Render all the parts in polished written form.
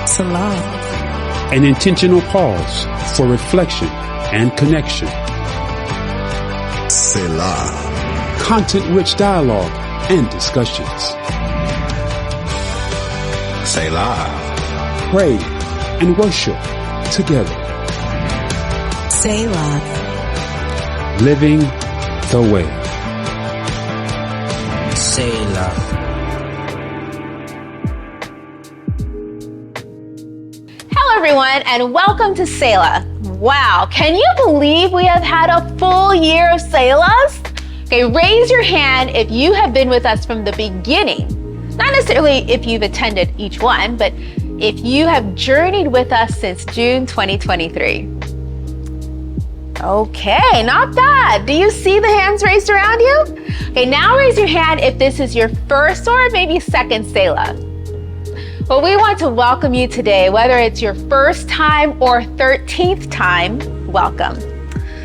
Selah. An intentional pause for reflection and connection. Selah. Content-rich dialogue and discussions. Selah. Pray and worship together. Selah. Living the way. Selah. Hello everyone and welcome to Selah. Wow, can you believe we have had a full year of Selahs? Okay, raise your hand if you have been with us from the beginning. Not necessarily if you've attended each one, but if you have journeyed with us since June 2023. Okay, not bad. Do you see the hands raised around you? Okay, now raise your hand if this is your first or maybe second Selah. Well, we want to welcome you today, whether it's your first time or 13th time, welcome.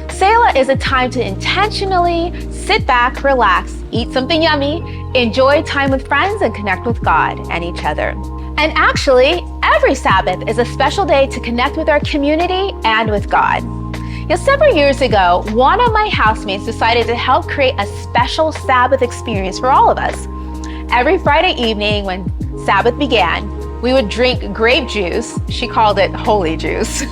Selah is a time to intentionally sit back, relax, eat something yummy, enjoy time with friends, and connect with God and each other. And actually, every Sabbath is a special day to connect with our community and with God. Several years ago, one of my housemates decided to help create a special Sabbath experience for all of us. Every Friday evening when Sabbath began, we would drink grape juice, she called it holy juice,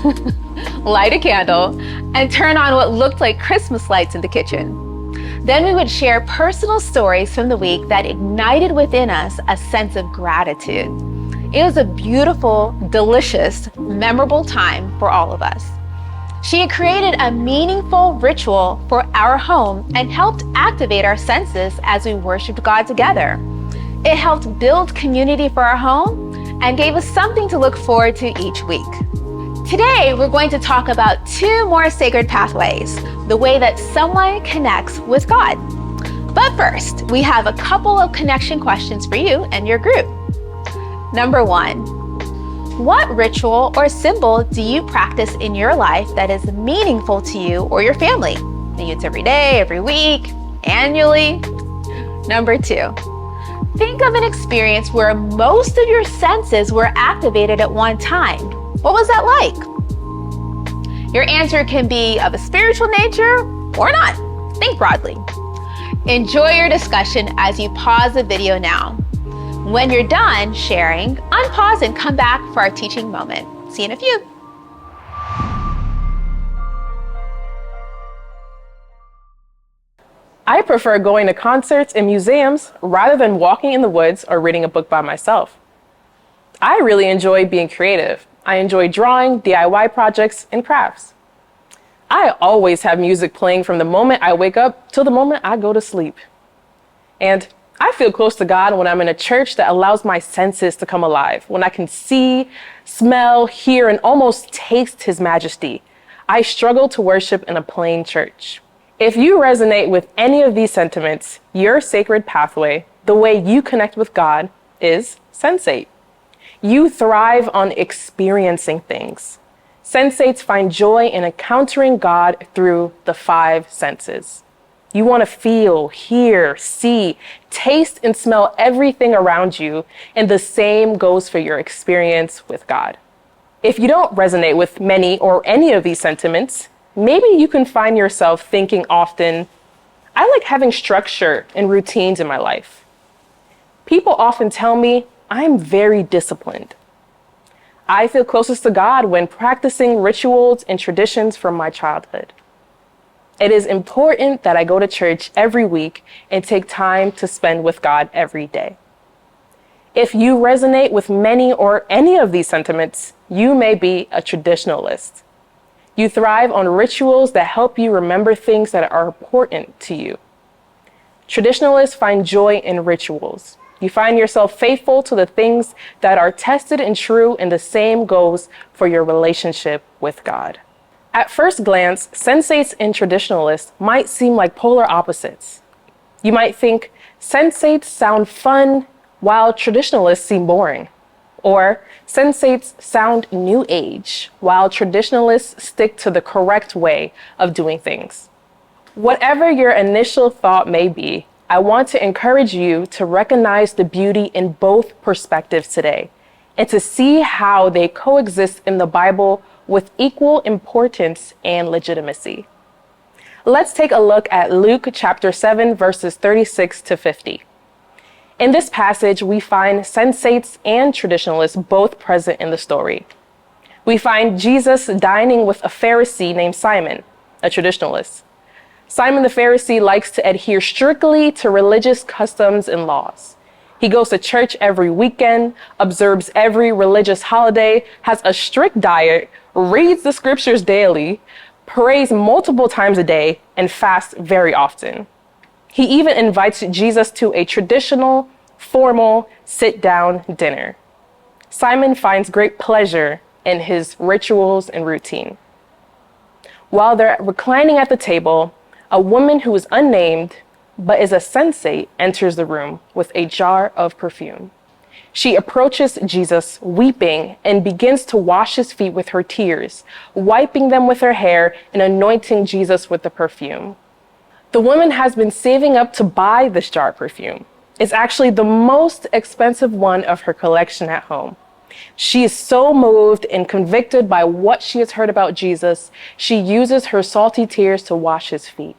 light a candle, and turn on what looked like Christmas lights in the kitchen. Then we would share personal stories from the week that ignited within us a sense of gratitude. It was a beautiful, delicious, memorable time for all of us. She had created a meaningful ritual for our home and helped activate our senses as we worshiped God together. It helped build community for our home and gave us something to look forward to each week. Today, we're going to talk about two more sacred pathways, the way that someone connects with God. But first, we have a couple of connection questions for you and your group. Number one, what ritual or symbol do you practice in your life that is meaningful to you or your family? Maybe it's every day, every week, annually. Number two, think of an experience where most of your senses were activated at one time. What was that like? Your answer can be of a spiritual nature or not. Think broadly. Enjoy your discussion as you pause the video now. When you're done sharing, unpause and come back for our teaching moment. See you in a few. I prefer going to concerts and museums rather than walking in the woods or reading a book by myself. I really enjoy being creative. I enjoy drawing, DIY projects, and crafts. I always have music playing from the moment I wake up till the moment I go to sleep. And I feel close to God when I'm in a church that allows my senses to come alive, when I can see, smell, hear, and almost taste His majesty. I struggle to worship in a plain church. If you resonate with any of these sentiments, your sacred pathway, the way you connect with God, is sensate. You thrive on experiencing things. Sensates find joy in encountering God through the five senses. You want to feel, hear, see, taste, and smell everything around you, and the same goes for your experience with God. If you don't resonate with many or any of these sentiments, maybe you can find yourself thinking often, I like having structure and routines in my life. People often tell me I'm very disciplined. I feel closest to God when practicing rituals and traditions from my childhood. It is important that I go to church every week and take time to spend with God every day. If you resonate with many or any of these sentiments, you may be a traditionalist. You thrive on rituals that help you remember things that are important to you. Traditionalists find joy in rituals. You find yourself faithful to the things that are tested and true, and the same goes for your relationship with God. At first glance, sensates and traditionalists might seem like polar opposites. You might think sensates sound fun while traditionalists seem boring. Or sensates sound new age while traditionalists stick to the correct way of doing things. Whatever your initial thought may be, I want to encourage you to recognize the beauty in both perspectives today and to see how they coexist in the Bible with equal importance and legitimacy. Let's take a look at Luke chapter 7, verses 36 to 50. In this passage, we find sensates and traditionalists both present in the story. We find Jesus dining with a Pharisee named Simon, a traditionalist. Simon the Pharisee likes to adhere strictly to religious customs and laws. He goes to church every weekend, observes every religious holiday, has a strict diet, reads the scriptures daily, prays multiple times a day, and fasts very often. He even invites Jesus to a traditional, formal, sit-down dinner. Simon finds great pleasure in his rituals and routine. While they're reclining at the table, a woman who is unnamed but is a sensate enters the room with a jar of perfume. She approaches Jesus weeping and begins to wash his feet with her tears, wiping them with her hair and anointing Jesus with the perfume. The woman has been saving up to buy this jar of perfume. It's actually the most expensive one of her collection at home. She is so moved and convicted by what she has heard about Jesus, she uses her salty tears to wash his feet.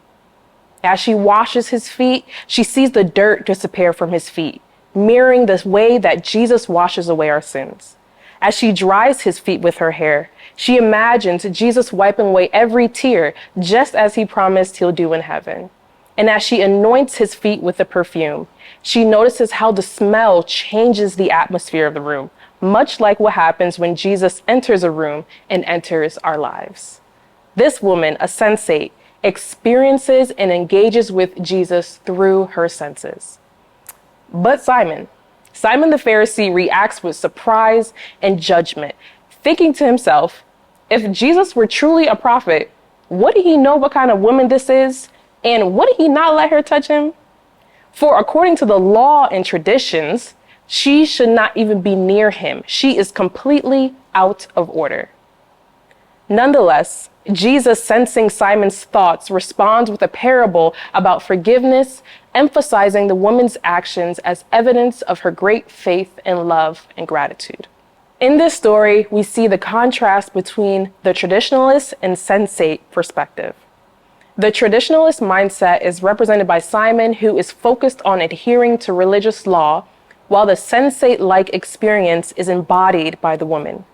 As she washes his feet, she sees the dirt disappear from his feet, mirroring the way that Jesus washes away our sins. As she dries his feet with her hair, she imagines Jesus wiping away every tear, just as he promised he'll do in heaven. And as she anoints his feet with the perfume, she notices how the smell changes the atmosphere of the room, much like what happens when Jesus enters a room and enters our lives. This woman, a sensate, experiences and engages with Jesus through her senses. But Simon the Pharisee reacts with surprise and judgment, thinking to himself, if Jesus were truly a prophet, wouldn't he know what kind of woman this is? And would he not let her touch him? For according to the law and traditions, she should not even be near him. She is completely out of order. Nonetheless, Jesus, sensing Simon's thoughts, responds with a parable about forgiveness, emphasizing the woman's actions as evidence of her great faith and love and gratitude. In this story, we see the contrast between the traditionalist and sensate perspective. The traditionalist mindset is represented by Simon, who is focused on adhering to religious law, while the sensate-like experience is embodied by the woman.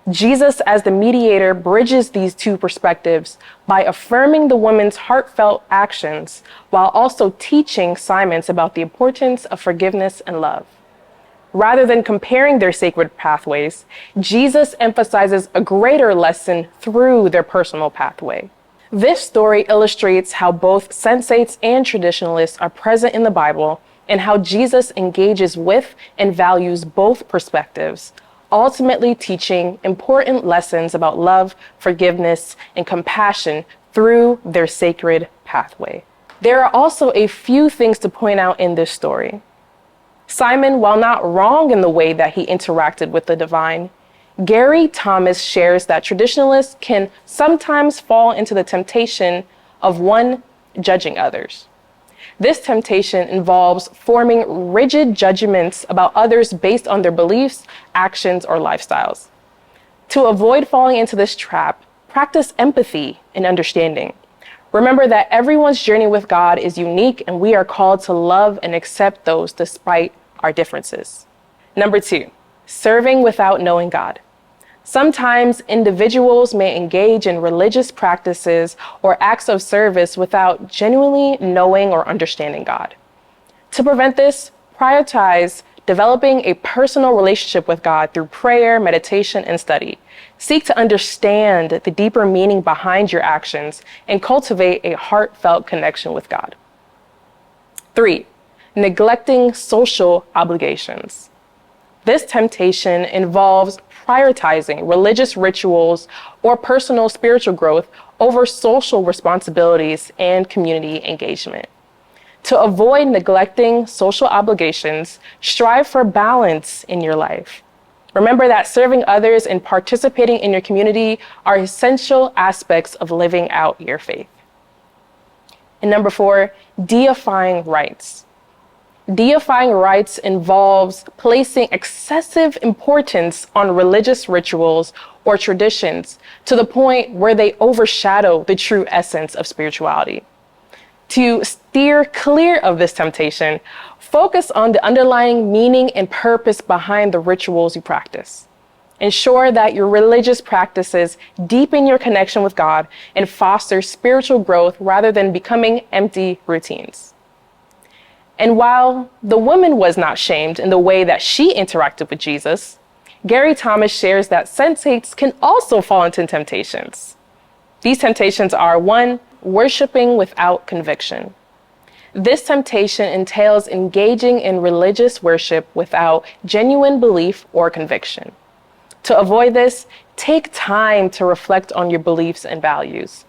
Jesus, as the mediator, bridges these two perspectives by affirming the woman's heartfelt actions while also teaching Simon about the importance of forgiveness and love. Rather than comparing their sacred pathways, Jesus emphasizes a greater lesson through their personal pathway. This story illustrates how both sensates and traditionalists are present in the Bible and how Jesus engages with and values both perspectives, ultimately teaching important lessons about love, forgiveness, and compassion through their sacred pathway. There are also a few things to point out in this story. Simon, while not wrong in the way that he interacted with the divine, Gary Thomas shares that traditionalists can sometimes fall into the temptation of one, judging others. This temptation involves forming rigid judgments about others based on their beliefs, actions, or lifestyles. To avoid falling into this trap, practice empathy and understanding. Remember that everyone's journey with God is unique, and we are called to love and accept those despite our differences. Number 2, serving without knowing God. Sometimes individuals may engage in religious practices or acts of service without genuinely knowing or understanding God. To prevent this, prioritize developing a personal relationship with God through prayer, meditation, and study. Seek to understand the deeper meaning behind your actions and cultivate a heartfelt connection with God. 3, neglecting social obligations. This temptation involves prioritizing religious rituals or personal spiritual growth over social responsibilities and community engagement. To avoid neglecting social obligations, strive for balance in your life. Remember that serving others and participating in your community are essential aspects of living out your faith. And number 4, deifying rights. Deifying rites involves placing excessive importance on religious rituals or traditions to the point where they overshadow the true essence of spirituality. To steer clear of this temptation, focus on the underlying meaning and purpose behind the rituals you practice. Ensure that your religious practices deepen your connection with God and foster spiritual growth rather than becoming empty routines. And while the woman was not shamed in the way that she interacted with Jesus, Gary Thomas shares that sensates can also fall into temptations. These temptations are: 1, worshiping without conviction. This temptation entails engaging in religious worship without genuine belief or conviction. To avoid this, take time to reflect on your beliefs and values.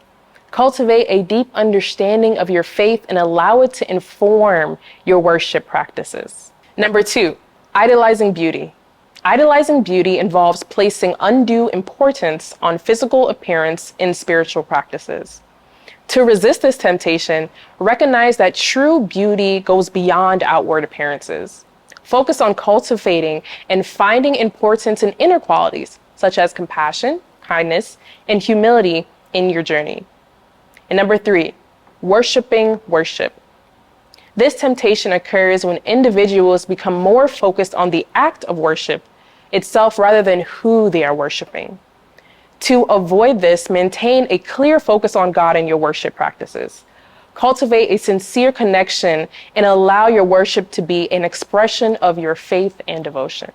Cultivate a deep understanding of your faith and allow it to inform your worship practices. Number 2, idolizing beauty. Idolizing beauty involves placing undue importance on physical appearance in spiritual practices. To resist this temptation, recognize that true beauty goes beyond outward appearances. Focus on cultivating and finding importance in inner qualities, such as compassion, kindness, and humility in your journey. And number 3, worshiping worship. This temptation occurs when individuals become more focused on the act of worship itself rather than who they are worshiping. To avoid this, maintain a clear focus on God in your worship practices. Cultivate a sincere connection and allow your worship to be an expression of your faith and devotion.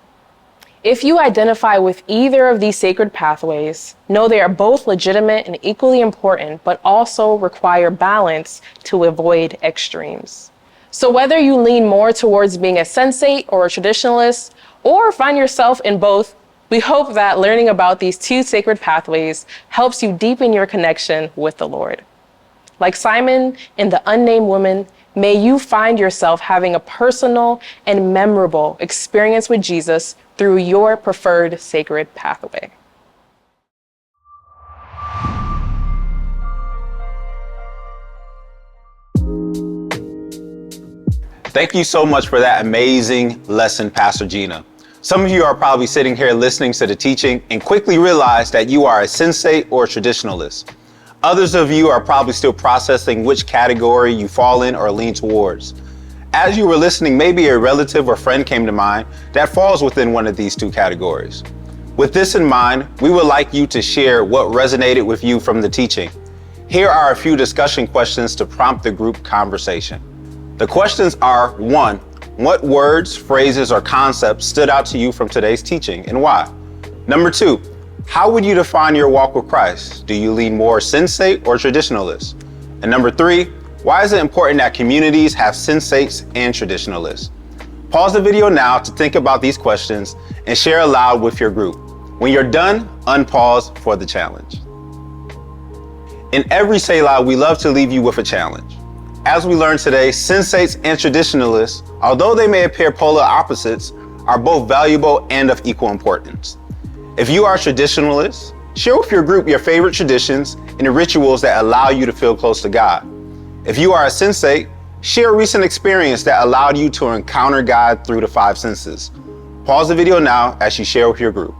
If you identify with either of these sacred pathways, know they are both legitimate and equally important, but also require balance to avoid extremes. So whether you lean more towards being a sensate or a traditionalist, or find yourself in both, we hope that learning about these 2 sacred pathways helps you deepen your connection with the Lord. Like Simon and the unnamed woman, may you find yourself having a personal and memorable experience with Jesus through your preferred sacred pathway. Thank you so much for that amazing lesson, Pastor Gina. Some of you are probably sitting here listening to the teaching and quickly realize that you are a sensate or a traditionalist. Others of you are probably still processing which category you fall in or lean towards. As you were listening, maybe a relative or friend came to mind that falls within one of these 2 categories. With this in mind, we would like you to share what resonated with you from the teaching. Here are a few discussion questions to prompt the group conversation. The questions are: 1, what words, phrases, or concepts stood out to you from today's teaching and why? Number 2, how would you define your walk with Christ? Do you lean more sensate or traditionalist? And number 3, why is it important that communities have sensates and traditionalists? Pause the video now to think about these questions and share aloud with your group. When you're done, unpause for the challenge. In every Selah, we love to leave you with a challenge. As we learned today, sensates and traditionalists, although they may appear polar opposites, are both valuable and of equal importance. If you are a traditionalist, share with your group your favorite traditions and the rituals that allow you to feel close to God. If you are a sensate, share a recent experience that allowed you to encounter God through the 5 senses. Pause the video now as you share with your group.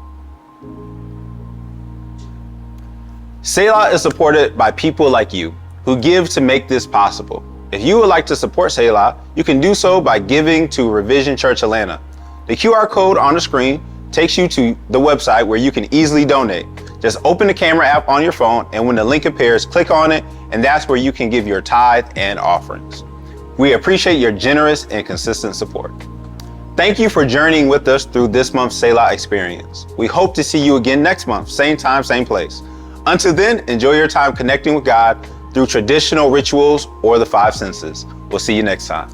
Selah is supported by people like you who give to make this possible. If you would like to support Selah, you can do so by giving to Revision Church Atlanta. The QR code on the screen takes you to the website where you can easily donate. Just open the camera app on your phone, and when the link appears, click on it, and that's where you can give your tithe and offerings. We appreciate your generous and consistent support. Thank you for journeying with us through this month's Selah experience. We hope to see you again next month, same time, same place. Until then, enjoy your time connecting with God through traditional rituals or the 5 senses. We'll see you next time.